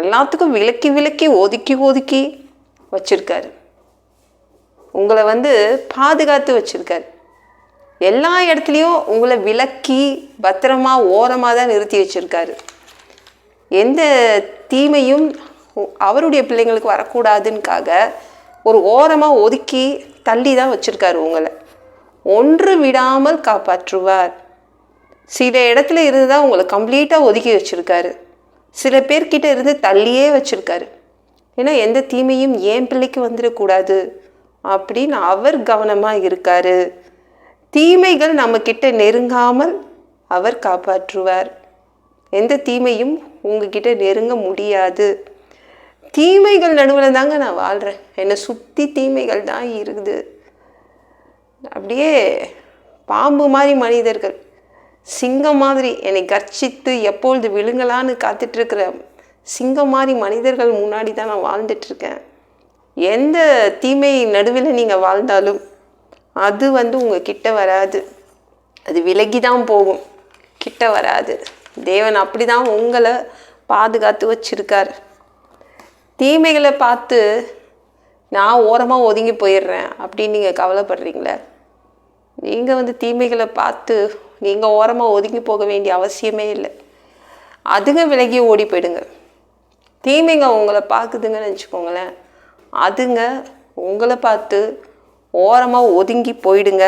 எல்லாத்துக்கும் விலக்கி விலக்கி ஒதுக்கி ஒதுக்கி வச்சுருக்காரு. உங்களை பாதுகாத்து வச்சுருக்காரு. எல்லா இடத்துலையும் உங்களை விலக்கி பத்திரமா ஓரமாக தான் நிறுத்தி வச்சுருக்காரு. எந்த தீமையும் அவருடைய பிள்ளைங்களுக்கு வரக்கூடாதுன்னுக்காக ஒரு ஓரமாக ஒதுக்கி தள்ளி தான் வச்சுருக்காரு. உங்களை ஒன்று விடாமல் காப்பாற்றுவார். சில இடத்துல இருந்து தான் உங்களை கம்ப்ளீட்டாக ஒதுக்கி வச்சுருக்காரு. சில பேர்கிட்ட இருந்து தள்ளியே வச்சுருக்காரு. ஏன்னா எந்த தீமையும் என் பிள்ளைக்கு வந்துடக்கூடாது அப்படின்னு அவர் கவனமாக இருக்காரு. தீமைகள் நம்மக்கிட்ட நெருங்காமல் அவர் காப்பாற்றுவார். எந்த தீமையும் உங்ககிட்ட நெருங்க முடியாது. தீமைகள் நடுவில் தாங்க நான் வாழ்கிறேன். என்னை சுற்றி தீமைகள் தான் இருக்குது. அப்படியே பாம்பு மாதிரி மனிதர்கள், சிங்கம் மாதிரி என்னை கர்ச்சித்து எப்பொழுது விழுங்கலான்னு காத்துட்ருக்கிற சிங்கம் மாதிரி மனிதர்கள் முன்னாடி தான் நான் வாழ்ந்துட்டுருக்கேன். எந்த தீமை நடுவில் நீங்கள் வாழ்ந்தாலும் அது உங்கள் கிட்ட வராது. அது விலகி தான் போகும், கிட்ட வராது. தேவன் அப்படி தான் உங்களை பாதுகாத்து வச்சுருக்கார். தீமைகளை பார்த்து நான் ஓரமாக ஒதுங்கி போயிடுறேன் அப்படின்னு நீங்கள் கவலைப்படுறீங்களே, நீங்கள் தீமைகளை பார்த்து நீங்கள் ஓரமாக ஒதுங்கி போக வேண்டிய அவசியமே இல்லை. அதுங்க விலகி ஓடி போயிடுங்க. தீமைங்க உங்களை பார்க்குதுங்கன்னு வச்சுக்கோங்களேன், அதுங்க உங்களை பார்த்து ஓரமாக ஒதுங்கி போயிடுங்க.